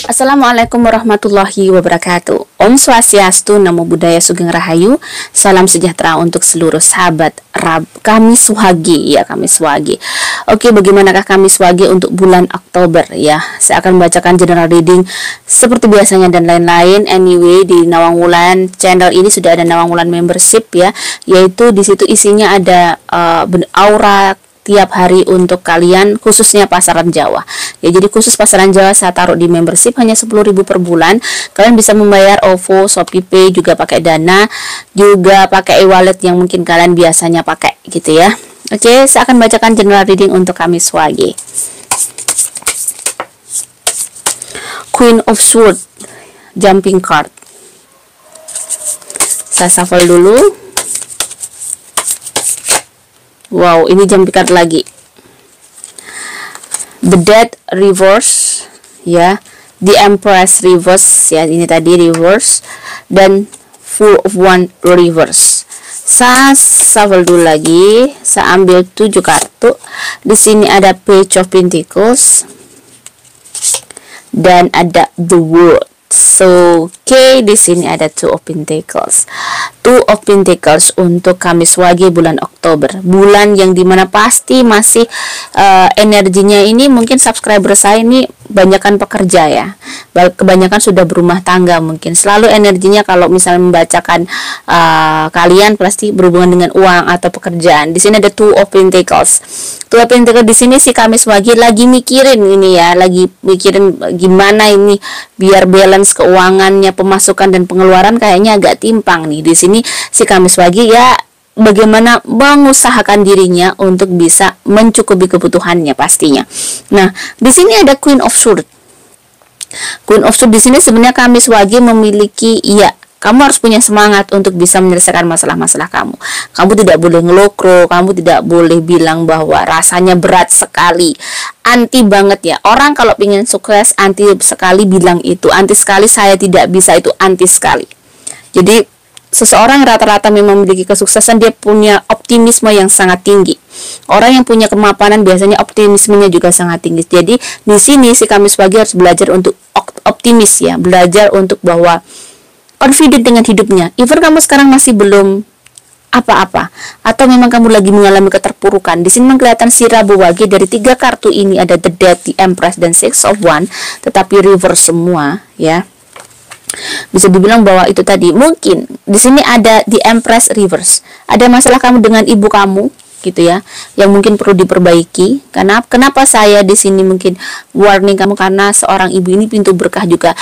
Assalamualaikum warahmatullahi wabarakatuh. Om Swastiastu, Namo Buddhaya, Sugeng Rahayu. Salam sejahtera untuk seluruh sahabat Kamis Wage ya, Kamis Wage. Oke, bagaimanakah Kamis Wage untuk bulan Oktober ya? Saya akan membacakan general reading seperti biasanya dan lain-lain. Anyway, di Nawang Wulan channel ini sudah ada Nawang Wulan membership ya, yaitu di situ isinya ada aura tiap hari untuk kalian, khususnya pasaran Jawa ya. Jadi khusus pasaran Jawa saya taruh di membership hanya 10.000 per bulan. Kalian bisa membayar OVO, ShopeePay, juga pakai Dana, juga pakai e-wallet yang mungkin kalian biasanya pakai gitu ya. Oke, saya akan bacakan general reading untuk Kamis Wage. Queen of Swords, jumping card. Saya shuffle dulu. Wow, ini jam pikat lagi. The Death reverse ya, The Empress reverse ya, ini tadi reverse, dan Full of One reverse. Saya shuffle dulu lagi, saya ambil 7 kartu. Di sini ada Page of Pentacles dan ada The World. So, oke, di sini ada Two of Pentacles. Two of Pentacles untuk Kamis Wage bulan Oktober. Bulan yang dimana pasti masih energinya ini, mungkin subscriber saya ini kebanyakan pekerja ya. Kebanyakan sudah berumah tangga mungkin. Selalu energinya kalau misalnya membacakan kalian pasti berhubungan dengan uang atau pekerjaan. Di sini ada Two of Pentacles. Two of Pentacles di sini si Kamis Wage lagi mikirin ini ya, lagi mikirin gimana ini biar balance keuangannya, pemasukan dan pengeluaran kayaknya agak timpang nih. Di sini si Kamis Wage ya bagaimana mengusahakan dirinya untuk bisa mencukupi kebutuhannya pastinya. Nah, di sini ada Queen of Swords. Queen of Swords di sini sebenarnya Kamis Wage memiliki, ya, kamu harus punya semangat untuk bisa menyelesaikan masalah-masalah kamu. Kamu tidak boleh ngelokro, kamu tidak boleh bilang bahwa rasanya berat sekali. Anti banget ya. Orang kalau ingin sukses anti sekali bilang itu. Anti sekali saya tidak bisa, itu anti sekali. Jadi seseorang rata-rata memang memiliki kesuksesan, dia punya optimisme yang sangat tinggi. Orang yang punya kemapanan biasanya optimismenya juga sangat tinggi. Jadi di sini si Kamis Wage harus belajar untuk optimis ya, belajar untuk bahwa confident dengan hidupnya. Even kamu sekarang masih belum apa-apa, atau memang kamu lagi mengalami keterpurukan. Di sini kelihatan si Rabu Wage dari 3 kartu ini ada The Death, The Empress, dan Six of Wands, tetapi reverse semua ya. Bisa dibilang bahwa itu tadi mungkin di sini ada The Empress reverse. Ada masalah kamu dengan ibu kamu gitu ya, yang mungkin perlu diperbaiki. Karena kenapa saya di sini mungkin warning kamu, karena seorang ibu ini pintu berkah juga.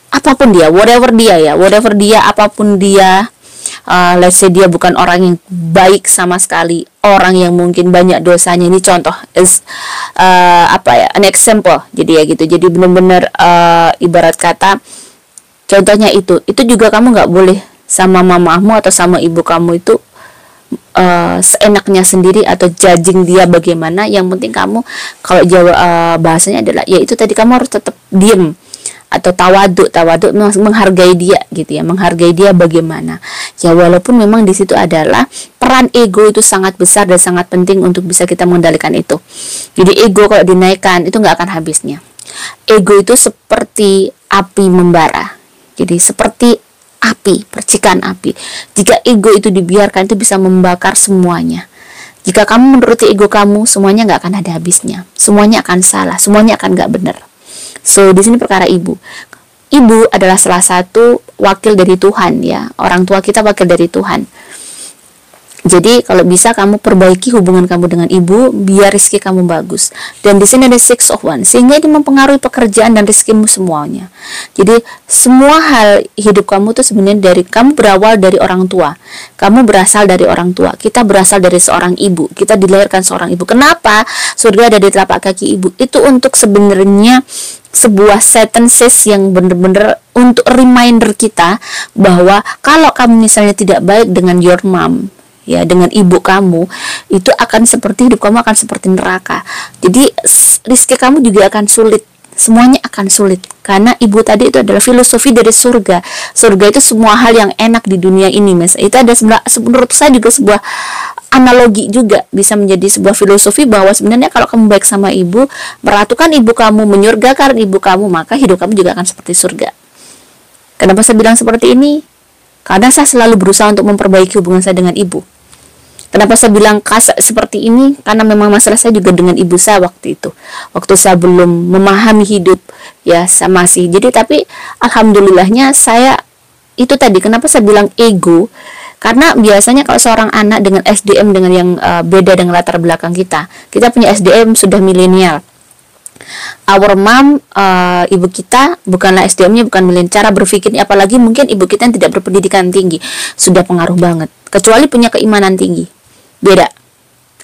Apapun dia, whatever dia, apapun dia, let's say dia bukan orang yang baik sama sekali, orang yang mungkin banyak dosanya. Ini contoh an example. Jadi ya gitu. Jadi benar-benar ibarat kata contohnya itu juga kamu nggak boleh sama mamamu atau sama ibu kamu itu seenaknya sendiri atau judging dia bagaimana. Yang penting kamu, kalau Jawa bahasanya adalah ya itu tadi, kamu harus tetap diem atau tawaduk menghargai dia gitu ya, menghargai dia bagaimana ya, walaupun memang di situ adalah peran ego itu sangat besar dan sangat penting untuk bisa kita mengendalikan itu. Jadi ego kalau dinaikkan itu nggak akan habisnya. Ego itu seperti api membara, jadi seperti api, percikan api. Jika ego itu dibiarkan, itu bisa membakar semuanya. Jika kamu menuruti ego kamu, semuanya nggak akan ada habisnya, semuanya akan salah, semuanya akan nggak benar. So, di sini perkara ibu. Ibu adalah salah satu wakil dari Tuhan ya. Orang tua kita wakil dari Tuhan. Jadi kalau bisa kamu perbaiki hubungan kamu dengan ibu biar rezeki kamu bagus. Dan di sini ada Six of Wands, sehingga ini mempengaruhi pekerjaan dan rezekimu semuanya. Jadi semua hal hidup kamu tuh sebenarnya dari kamu berawal dari orang tua. Kamu berasal dari orang tua. Kita berasal dari seorang ibu. Kita dilahirkan seorang ibu. Kenapa surga ada di telapak kaki ibu? Itu untuk sebenarnya sebuah sentences yang benar-benar untuk reminder kita bahwa kalau kamu misalnya tidak baik dengan your mom ya, dengan ibu kamu, itu akan seperti hidup kamu akan seperti neraka. Jadi rezeki kamu juga akan sulit, semuanya akan sulit, karena ibu tadi itu adalah filosofi dari surga. Surga itu semua hal yang enak di dunia ini, mas. Itu ada menurut saya juga sebuah analogi juga, bisa menjadi sebuah filosofi bahwa sebenarnya kalau kamu baik sama ibu, meratukan ibu kamu, menyurgakan ibu kamu, maka hidup kamu juga akan seperti surga. Kenapa saya bilang seperti ini? Karena saya selalu berusaha untuk memperbaiki hubungan saya dengan ibu. Kenapa saya bilang seperti ini? Karena memang masalah saya juga dengan ibu saya waktu itu. Waktu saya belum memahami hidup, ya saya masih. Jadi tapi alhamdulillahnya saya itu tadi, kenapa saya bilang ego? Karena biasanya kalau seorang anak dengan SDM dengan yang beda dengan latar belakang kita punya SDM sudah milenial. Our mom, ibu kita bukanlah SDM-nya, bukan milenial. Cara berpikirnya, apalagi mungkin ibu kita yang tidak berpendidikan tinggi, sudah pengaruh banget. Kecuali punya keimanan tinggi. Beda.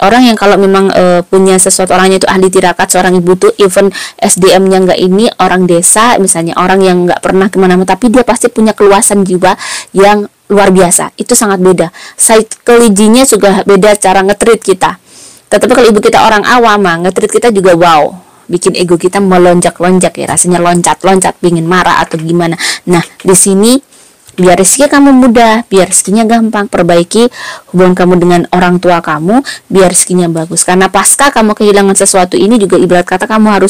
Orang yang kalau memang punya sesuatu, orangnya itu ahli tirakat, seorang ibu tuh even SDM-nya nggak ini, orang desa misalnya, orang yang nggak pernah kemana-mana, tapi dia pasti punya keluasan jiwa yang luar biasa. Itu sangat beda. Psychology-nya juga beda, cara nge-treat kita. Tetapi kalau ibu kita orang awam, nge-treat kita juga wow, bikin ego kita melonjak-lonjak ya, rasanya loncat-loncat, pingin marah atau gimana. Nah, di sini biar rezeki kamu mudah, biar rezekinya gampang, perbaiki hubungan kamu dengan orang tua kamu, biar rezekinya bagus. Karena pasca kamu kehilangan sesuatu ini juga ibarat kata kamu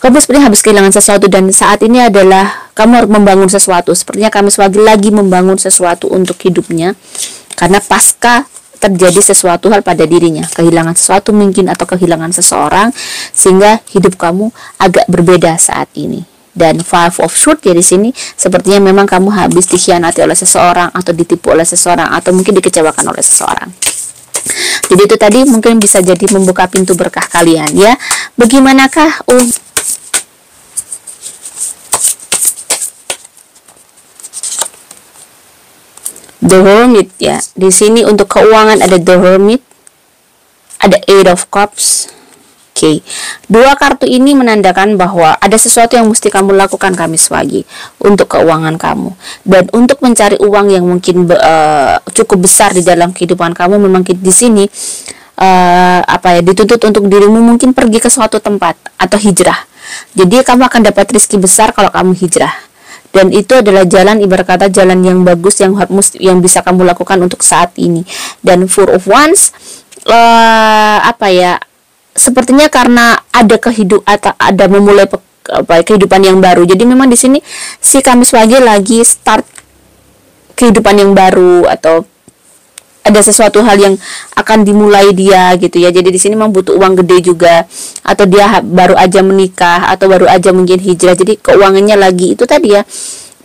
sepertinya habis kehilangan sesuatu, dan saat ini adalah kamu harus membangun sesuatu. Sepertinya kami lagi membangun sesuatu untuk hidupnya, karena pasca terjadi sesuatu hal pada dirinya, kehilangan sesuatu mungkin atau kehilangan seseorang, sehingga hidup kamu agak berbeda saat ini. Dan five of swords ya di sini sepertinya memang kamu habis dikhianati oleh seseorang, atau ditipu oleh seseorang, atau mungkin dikecewakan oleh seseorang. Jadi itu tadi mungkin bisa jadi membuka pintu berkah kalian ya. Bagaimanakah The Hermit ya. Di sini untuk keuangan ada The Hermit, ada Eight of Cups. Oke, dua kartu ini menandakan bahwa ada sesuatu yang mesti kamu lakukan Kamis pagi untuk keuangan kamu, dan untuk mencari uang yang mungkin cukup besar di dalam kehidupan kamu. Memang di sini dituntut untuk dirimu mungkin pergi ke suatu tempat atau hijrah. Jadi kamu akan dapat rezeki besar kalau kamu hijrah, dan itu adalah jalan, ibarat kata jalan yang bagus yang bisa kamu lakukan untuk saat ini. Dan Four of Wands sepertinya karena ada ada memulai kehidupan yang baru. Jadi memang di sini si Kamis pagi lagi start kehidupan yang baru, atau ada sesuatu hal yang akan dimulai dia gitu ya. Jadi di sini memang butuh uang gede juga, atau dia baru aja menikah, atau baru aja mungkin hijrah. Jadi keuangannya lagi itu tadi ya,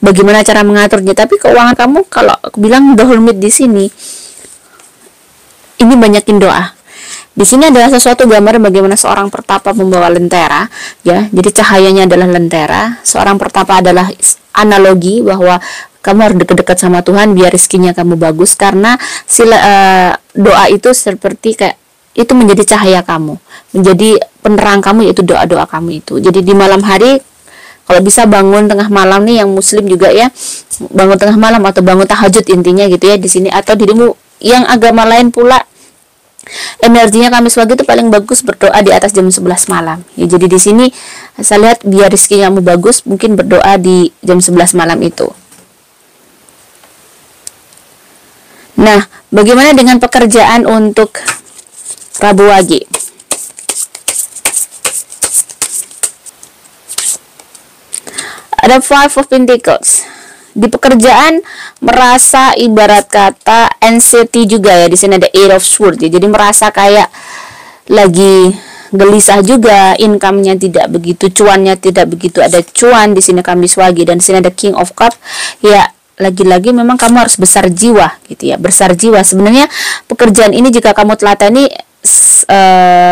bagaimana cara mengaturnya. Tapi keuangan kamu, kalau aku bilang The Hermit di sini, ini banyakin doa. Di sini adalah sesuatu gambar bagaimana seorang pertapa membawa lentera ya. Jadi cahayanya adalah lentera. Seorang pertapa adalah analogi bahwa kamu harus dekat-dekat sama Tuhan biar rezekinya kamu bagus, karena doa itu seperti kayak itu menjadi cahaya kamu, menjadi penerang kamu, yaitu doa-doa kamu itu. Jadi di malam hari kalau bisa bangun tengah malam nih, yang muslim juga ya, bangun tengah malam atau bangun tahajud intinya gitu ya di sini. Atau dirimu yang agama lain pula, energinya Kamis pagi itu paling bagus berdoa di atas jam 11 malam ya. Jadi di sini saya lihat biar rezeki kamu bagus, mungkin berdoa di jam 11 malam itu. Nah, bagaimana dengan pekerjaan untuk Rabu Wage? Ada Five of Pentacles. Di pekerjaan merasa ibarat kata anxiety juga ya. Di sini ada Eight of Swords ya. Jadi merasa kayak lagi gelisah juga, income-nya tidak begitu, cuannya tidak begitu ada cuan di sini Kamis pagi. Dan di sini ada King of Cups ya. Lagi-lagi memang kamu harus besar jiwa gitu ya, besar jiwa. Sebenarnya pekerjaan ini jika kamu telatani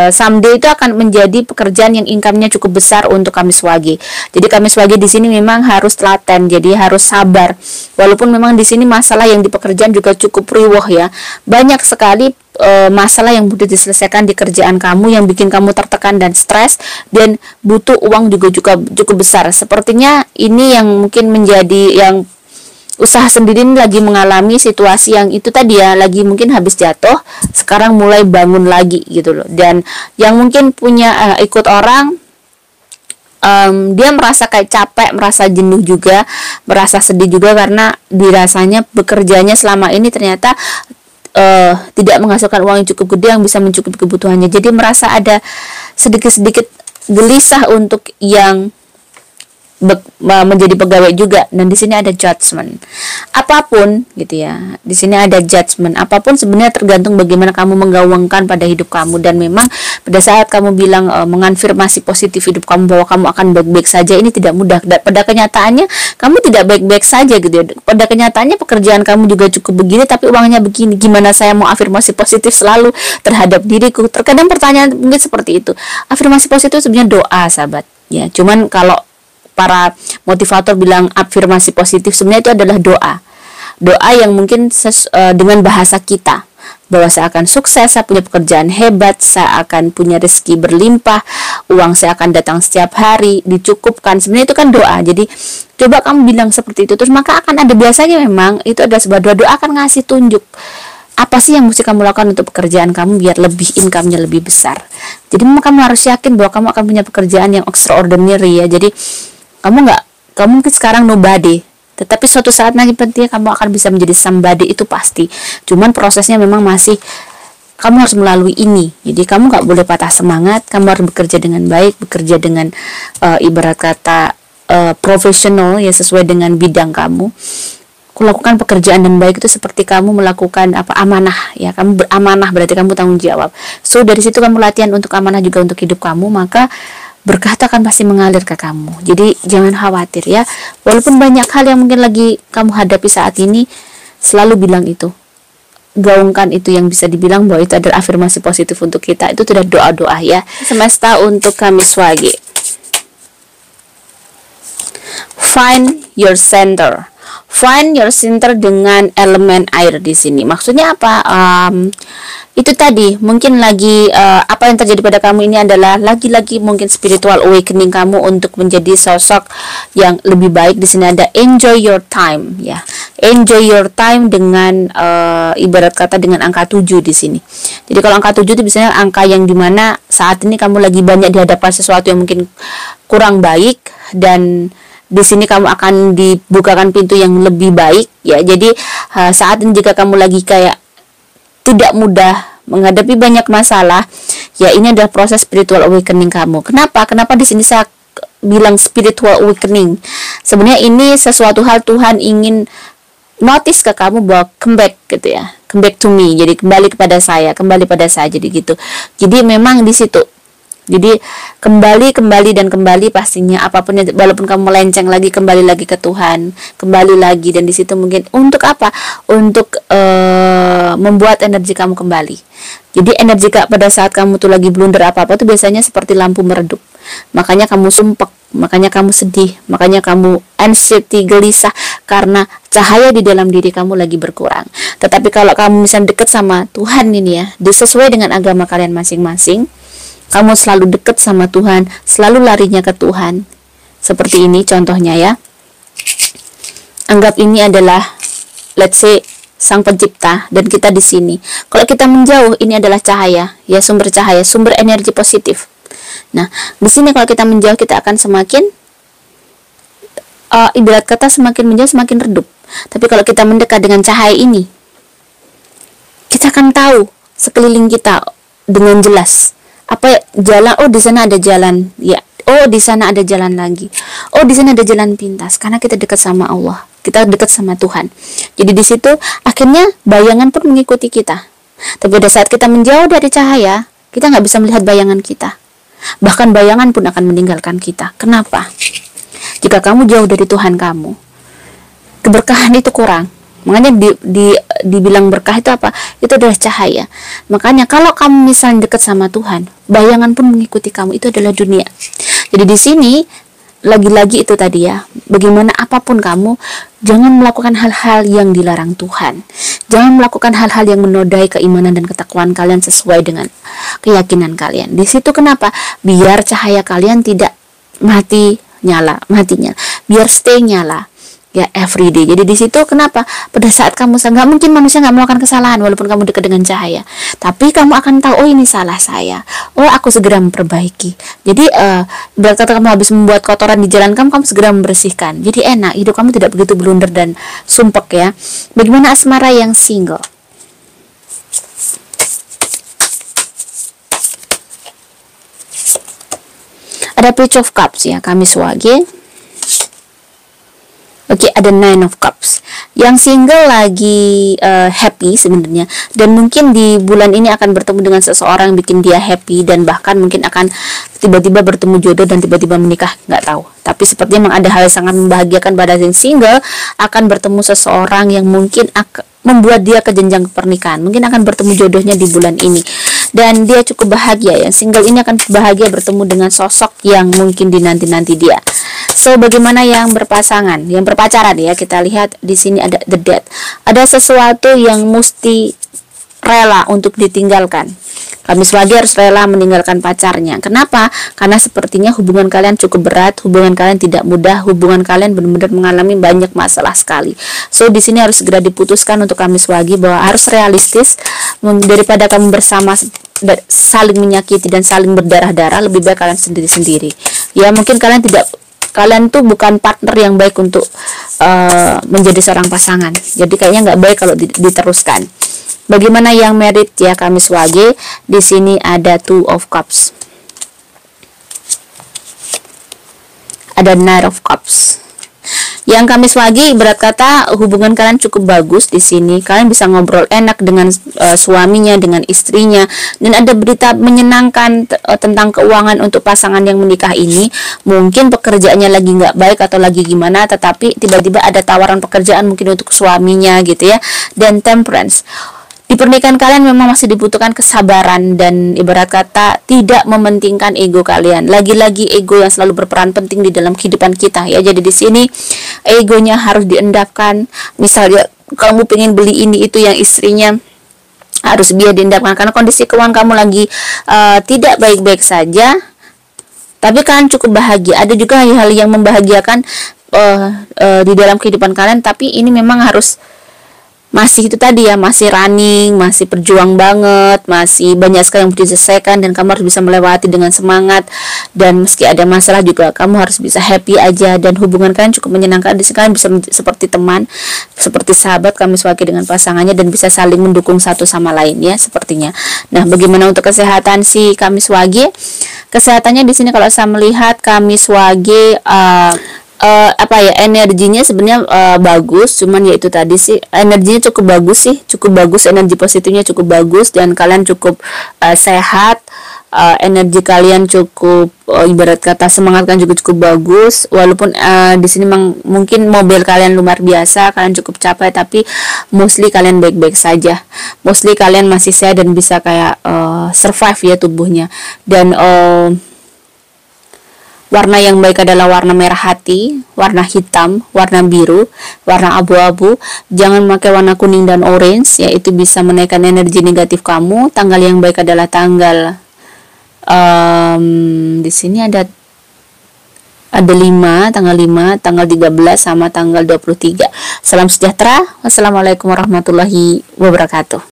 someday itu akan menjadi pekerjaan yang income-nya cukup besar untuk Kamis pagi. Jadi Kamis pagi di sini memang harus telaten, jadi harus sabar. Walaupun memang di sini masalah yang di pekerjaan juga cukup riwah ya. Banyak sekali masalah yang butuh diselesaikan di kerjaan kamu yang bikin kamu tertekan dan stres, dan butuh uang juga cukup besar. Sepertinya ini yang mungkin menjadi yang usaha sendiri ini lagi mengalami situasi yang itu tadi ya, lagi mungkin habis jatuh, sekarang mulai bangun lagi gitu loh. Dan yang mungkin punya ikut orang, dia merasa kayak capek, merasa jenuh juga, merasa sedih juga, karena dirasanya bekerjanya selama ini ternyata tidak menghasilkan uang yang cukup gede yang bisa mencukupi kebutuhannya. Jadi merasa ada sedikit-sedikit gelisah untuk yang menjadi pegawai juga. Dan di sini ada judgment. Apapun gitu ya. Di sini ada judgment. Apapun sebenarnya tergantung bagaimana kamu menggaungkan pada hidup kamu. Dan memang pada saat kamu bilang mengonfirmasi positif hidup kamu bahwa kamu akan baik-baik saja, ini tidak mudah. Dan pada kenyataannya kamu tidak baik-baik saja gitu ya. Pada kenyataannya pekerjaan kamu juga cukup begini tapi uangnya begini. Gimana saya mau afirmasi positif selalu terhadap diriku? Terkadang pertanyaan mungkin seperti itu. Afirmasi positif sebenarnya doa, sahabat. Ya, cuman kalau para motivator bilang afirmasi positif, sebenarnya itu adalah doa yang mungkin dengan bahasa kita, bahwa saya akan sukses, saya punya pekerjaan hebat, saya akan punya rezeki berlimpah, uang saya akan datang setiap hari, dicukupkan. Sebenarnya itu kan doa. Jadi coba kamu bilang seperti itu, terus maka akan ada, biasanya memang itu adalah sebuah doa akan ngasih tunjuk apa sih yang mesti kamu lakukan untuk pekerjaan kamu biar lebih income-nya lebih besar. Jadi memang kamu harus yakin bahwa kamu akan punya pekerjaan yang extraordinary ya. Jadi kamu mungkin sekarang nobody, tetapi suatu saat nanti pentingnya kamu akan bisa menjadi somebody, itu pasti. Cuman prosesnya memang masih kamu harus melalui ini. Jadi kamu nggak boleh patah semangat, kamu harus bekerja dengan baik, bekerja dengan ibarat kata profesional ya, sesuai dengan bidang kamu. Lakukan pekerjaan dan baik itu seperti kamu melakukan amanah ya, kamu beramanah berarti kamu tanggung jawab. So dari situ kamu latihan untuk amanah juga untuk hidup kamu, maka berkah akan pasti mengalir ke kamu. Jadi jangan khawatir ya. Walaupun banyak hal yang mungkin lagi kamu hadapi saat ini, selalu bilang itu. Gaungkan itu, yang bisa dibilang bahwa itu adalah afirmasi positif untuk kita. Itu sudah doa-doa ya. Semesta untuk Kamis Wage. Find your center. Find your center dengan elemen air di sini. Maksudnya apa? Itu tadi mungkin lagi apa yang terjadi pada kamu ini adalah lagi-lagi mungkin spiritual awakening kamu untuk menjadi sosok yang lebih baik. Di sini ada enjoy your time ya. Enjoy your time dengan ibarat kata dengan angka 7 di sini. Jadi kalau angka 7 itu biasanya angka yang dimana saat ini kamu lagi banyak dihadapkan sesuatu yang mungkin kurang baik, dan di sini kamu akan dibukakan pintu yang lebih baik ya. Jadi saat ini jika kamu lagi kayak tidak mudah menghadapi banyak masalah, ya ini adalah proses spiritual awakening kamu. Kenapa di sini saya bilang spiritual awakening? Sebenarnya ini sesuatu hal Tuhan ingin notice ke kamu bahwa come back gitu ya, come back to me. Jadi kembali pada saya jadi gitu. Jadi memang di situ. Jadi kembali dan kembali pastinya, apapun yang, walaupun kamu melenceng lagi, kembali lagi ke Tuhan, kembali lagi. Dan di situ mungkin untuk apa? Untuk membuat energi kamu kembali. Jadi energi pada saat kamu tuh lagi blunder apa tuh biasanya seperti lampu meredup. Makanya kamu sumpek, makanya kamu sedih, makanya kamu anxiety, gelisah, karena cahaya di dalam diri kamu lagi berkurang. Tetapi kalau kamu misalnya dekat sama Tuhan ini ya, sesuai dengan agama kalian masing-masing, kamu selalu dekat sama Tuhan, selalu larinya ke Tuhan. Seperti ini contohnya ya. Anggap ini adalah, let's say, Sang Pencipta dan kita di sini. Kalau kita menjauh, ini adalah cahaya, ya, sumber cahaya, sumber energi positif. Nah, di sini kalau kita menjauh, kita akan semakin ibarat kata semakin menjauh semakin redup. Tapi kalau kita mendekat dengan cahaya ini, kita akan tahu sekeliling kita dengan jelas. Apa jalan? Oh, di sana ada jalan. Ya. Oh, di sana ada jalan lagi. Oh, di sana ada jalan pintas. Karena kita dekat sama Allah. Kita dekat sama Tuhan. Jadi di situ akhirnya bayangan pun mengikuti kita. Tapi pada saat kita menjauh dari cahaya, kita nggak bisa melihat bayangan kita. Bahkan bayangan pun akan meninggalkan kita. Kenapa? Jika kamu jauh dari Tuhan kamu, keberkahan itu kurang. Makanya dibilang berkah itu apa? Itu adalah cahaya. Makanya kalau kamu misalnya dekat sama Tuhan, bayangan pun mengikuti kamu. Itu adalah dunia. Jadi di sini lagi-lagi itu tadi ya, bagaimana apapun kamu, jangan melakukan hal-hal yang dilarang Tuhan. Jangan melakukan hal-hal yang menodai keimanan dan ketakwaan kalian sesuai dengan keyakinan kalian. Di situ kenapa? Biar cahaya kalian tidak mati nyala. Biar stay nyala. Ya, everyday. Jadi di situ kenapa? Pada saat kamu nggak mungkin manusia nggak melakukan kesalahan walaupun kamu dekat dengan cahaya. Tapi kamu akan tahu, oh ini salah saya. Oh, aku segera memperbaiki. Jadi berarti kamu habis membuat kotoran di jalan kamu segera membersihkan. Jadi enak, hidup kamu tidak begitu blunder dan sumpek ya. Bagaimana asmara yang single? Ada Page of Cups ya, Kamis Wage. Oke, ada Nine of Cups. Yang single lagi happy sebenarnya, dan mungkin di bulan ini akan bertemu dengan seseorang yang bikin dia happy, dan bahkan mungkin akan tiba-tiba bertemu jodoh dan tiba-tiba menikah, nggak tahu. Tapi sepertinya memang ada hal yang sangat membahagiakan pada yang single, akan bertemu seseorang yang mungkin akan membuat dia ke jenjang pernikahan. Mungkin akan bertemu jodohnya di bulan ini, dan dia cukup bahagia. Yang single ini akan bahagia bertemu dengan sosok yang mungkin dinanti-nanti dia. So, bagaimana yang berpasangan, yang berpacaran ya? Kita lihat di sini ada The Death. Ada sesuatu yang mesti rela untuk ditinggalkan. Kamis Wage harus rela meninggalkan pacarnya. Kenapa? Karena sepertinya hubungan kalian cukup berat, hubungan kalian tidak mudah, hubungan kalian benar-benar mengalami banyak masalah sekali. So, di sini harus segera diputuskan untuk Kamis Wage bahwa harus realistis, daripada kamu bersama saling menyakiti dan saling berdarah-darah, lebih baik kalian sendiri-sendiri. Ya, mungkin kalian tuh bukan partner yang baik untuk menjadi seorang pasangan. Jadi kayaknya nggak baik kalau diteruskan. Bagaimana yang married ya, Kamis Wage? Di sini ada Two of Cups. Ada Knight of Cups. Yang Kamis Wage, ibarat kata hubungan kalian cukup bagus di sini. Kalian bisa ngobrol enak dengan suaminya, dengan istrinya, dan ada berita menyenangkan tentang keuangan untuk pasangan yang menikah ini. Mungkin pekerjaannya lagi nggak baik atau lagi gimana, tetapi tiba-tiba ada tawaran pekerjaan mungkin untuk suaminya gitu ya. Dan Temperance. Di pernikahan kalian memang masih dibutuhkan kesabaran dan ibarat kata tidak mementingkan ego kalian. Lagi-lagi ego yang selalu berperan penting di dalam kehidupan kita ya. Jadi di sini egonya harus diendapkan. Misalnya kamu pengen beli ini itu, yang istrinya harus biar diendapkan karena kondisi keuangan kamu lagi tidak baik-baik saja. Tapi kalian cukup bahagia. Ada juga hal-hal yang membahagiakan di dalam kehidupan kalian, tapi ini memang harus masih itu tadi ya, masih running, masih berjuang banget, masih banyak sekali yang harus diselesaikan, dan kamu harus bisa melewati dengan semangat. Dan meski ada masalah juga kamu harus bisa happy aja, dan hubungan kalian cukup menyenangkan. Di sini kalian bisa seperti teman, seperti sahabat Kamis Wage dengan pasangannya, dan bisa saling mendukung satu sama lain ya sepertinya. Nah, bagaimana untuk kesehatan si Kamis Wage? Kesehatannya di sini kalau saya melihat Kamis Wage energinya sebenarnya bagus, cuman ya itu tadi sih, energinya cukup bagus, energi positifnya cukup bagus, dan kalian cukup sehat, energi kalian cukup ibarat kata semangat kalian juga cukup bagus, walaupun di sini mungkin mobil kalian luar biasa, kalian cukup capek, tapi mostly kalian baik-baik saja, mostly kalian masih sehat dan bisa kayak survive ya tubuhnya. Dan warna yang baik adalah warna merah hati, warna hitam, warna biru, warna abu-abu. Jangan memakai warna kuning dan orange, yaitu bisa menaikkan energi negatif kamu. Tanggal yang baik adalah tanggal di sini ada 5, tanggal 5, tanggal 13 sama tanggal 23. Salam sejahtera. Wassalamualaikum warahmatullahi wabarakatuh.